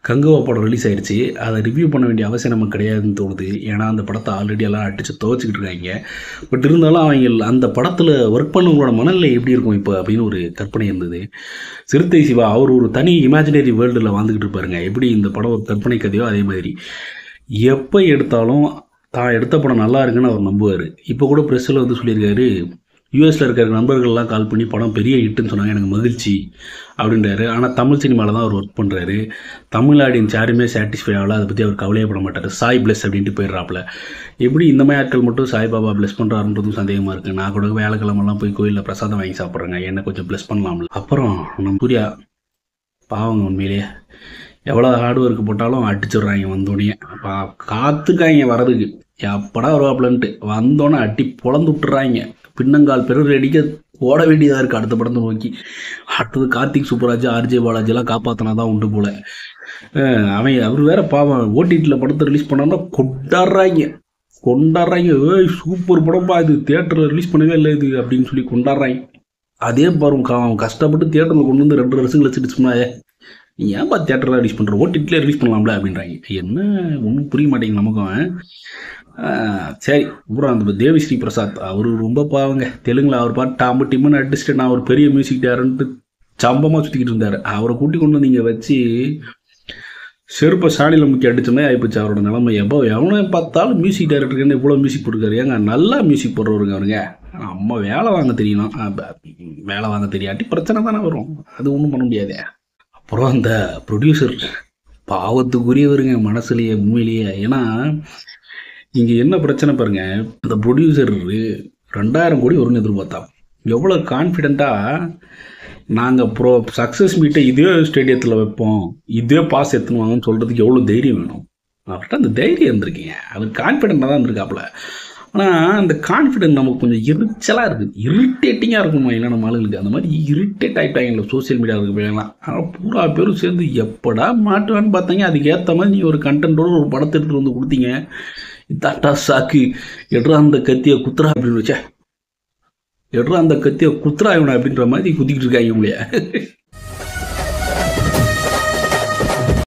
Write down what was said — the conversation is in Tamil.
கங்குவா படம் ரிலீஸ் ஆயிடுச்சு. அதை ரிவ்யூ பண்ண வேண்டிய அவசியம் நமக்கு கிடையாதுன்னு தோணுது. ஏன்னா அந்த படத்தை ஆல்ரெடி எல்லாம் அடித்து துவச்சிக்கிட்டு இருக்காங்க. பட் இருந்தாலும் அவங்க அந்த படத்தில் ஒர்க் பண்ணவங்களோட மனநிலை எப்படி இருக்கும் இப்போ அப்படின்னு ஒரு கற்பனை இருந்தது. சிறுத்தை சிவா அவர் ஒரு தனி இமேஜினரி வேர்ல்டில் வாழ்ந்துக்கிட்டு இருப்பாருங்க. எப்படி இந்த படம் ஒரு கற்பனை கதையோ அதே மாதிரி எப்போ எடுத்தாலும் தான் எடுத்த படம் நல்லா இருக்குன்னு அவர் நம்புவார். இப்போ கூட ப்ரெஸ்ஸில் வந்து சொல்லியிருக்காரு, யூஎஸில் இருக்கிற நண்பர்கள்லாம் கால் பண்ணி படம் பெரிய ஹிட்டுன்னு சொன்னாங்க, எனக்கு மகிழ்ச்சி அப்படின்றாரு. ஆனால் தமிழ் சினிமாவில் தான் அவர் ஒர்க் பண்ணுறாரு. தமிழ் ஆடியன்ஸ் யாருமே சாட்டிஸ்ஃபை ஆகல, அதை பற்றி அவர் கவலையே பட மாட்டார். சாய் பிளஸ் அப்படின்ட்டு போயிடுறாப்புல. எப்படி இந்த மாதிரி ஆட்கள் மட்டும் சாய்பாபா பிளஸ் பண்ணுறாருன்றதும் சந்தேகமாக இருக்குது. நான் கூட வேலைக்கிழமெல்லாம் போய் கோயிலில் பிரசாதம் வாங்கி சாப்பிட்றேங்க, என்ன கொஞ்சம் பிளஸ் பண்ணலாம்ல. அப்புறம் நம்ம சூர்யா பாவங்க, உண்மையிலேயே எவ்வளோ ஹார்ட் ஒர்க் போட்டாலும் அடிச்சிடுறாங்க வந்தோடனே. காத்துக்காங்க வரதுக்கு எப்படா வருவாப்புலன்ட்டு, வந்தோடனே அட்டி பொழந்து விட்டுறாங்க. பின்னங்கால் பெரு அடிக்க ஓட வேண்டியதாக இருக்குது அடுத்த படத்தை நோக்கி. அடுத்தது கார்த்திக் சூப்பராஜ், ஆர்ஜே பாலாஜிலாம் காப்பாற்றினா தான் உண்டு போல். அவர் வேற பாவம் ஓடிடியில் படத்தை ரிலீஸ் பண்ணாங்கன்னா கொண்டாடுறாங்க. ஏய் சூப்பர் படம்பா, இது தியேட்டரில் ரிலீஸ் பண்ணவே இல்லை இது அப்படின்னு சொல்லி கொண்டாடுறாங்க. அதே பாருங்க, அவன் கஷ்டப்பட்டு தியேட்டரில் கொண்டு வந்து 2 வருஷங்கள் வச்சுட்டு சொன்னாயே, நீ ஏன்பா தியேட்டரில் ரிலீஸ் பண்ணுற, ஓடிடியில் ரிலீஸ் பண்ணலாம்ல அப்படின்றாங்க. என்ன ஒன்றும் புரிய மாட்டேங்குது நமக்கும். சரி, அப்புறம் அந்த தேவிஸ்ரீ பிரசாத் அவர் ரொம்ப பாவங்க. தெலுங்கில் அவர் பாட்டு டாம்பு டிம்முன்னு அடிச்சுட்டு நான் ஒரு பெரிய மியூசிக் டேரண்ட்டு சம்பமாக சுற்றிக்கிட்டு இருந்தார். அவரை கூட்டி கொண்டு நீங்கள் வச்சு செருப்பை சாணியில் முக்கி அடிச்சோன்னே ஆகிப்போச்சு அவரோட நிலைமை. எவனை பார்த்தாலும் மியூசிக் டைரக்டருக்கு இவ்வளோ மியூசிக் போட்டுருக்காரு. ஏங்க நல்லா மியூசிக் போடுறவருங்க அவருங்க. நம்ம வேலை வாங்க தெரியணும், வேலை வாங்க தெரியாட்டி பிரச்சனை தானே வரும், அது ஒன்றும் பண்ண முடியாது. அப்புறம் அந்த ப்ரொடியூசர் பாவத்துக்குரியவருங்க மனசுலேயே உண்மையிலேயே. ஏன்னா இங்கே என்ன பிரச்சனை பாருங்க, இந்த ப்ரொடியூசர் 2000 கோடி வரும்னு எதிர்பார்த்தா எவ்வளோ கான்ஃபிடெண்ட்டாக நாங்கள் சக்ஸஸ் மீட்டை இதே ஸ்டேடியத்தில் வைப்போம், இதே பாஸ் எடுத்துனுவாங்கன்னு சொல்கிறதுக்கு எவ்வளோ தைரியம் வேணும். அவர்கிட்ட அந்த தைரியம் இருந்திருக்கீங்க, அவர் கான்ஃபிடெண்ட்டாக தான் இருந்திருக்காப்புல. ஆனால் அந்த கான்ஃபிடென்ட் நமக்கு கொஞ்சம் எரிச்சலாக இருக்குது, இரிட்டேட்டிங்காக இருக்குமா இல்லை நம்ம ஆளுங்களுக்கு. அந்த மாதிரி இரிட்டேட் ஆகிட்டாங்க சோசியல் மீடியாவுக்கு போயலாம். ஆனால் பூரா பேரும் சேர்ந்து எப்படா மாட்டுவான்னு பார்த்தாங்க. அதுக்கேற்ற மாதிரி நீங்கள் ஒரு கண்டென்ட்டோடு ஒரு படத்தை எடுத்துகிட்டு வந்து கொடுத்தீங்க. தாட்டா சாக்கு எட்ரா அந்த கத்தியை குத்துறா அப்படின்னு வச்சா, எட்ரா அந்த கத்தியை குத்துறா இவனை அப்படின்ற மாதிரி குத்திக்கிட்டு இருக்காங்க உங்களைய.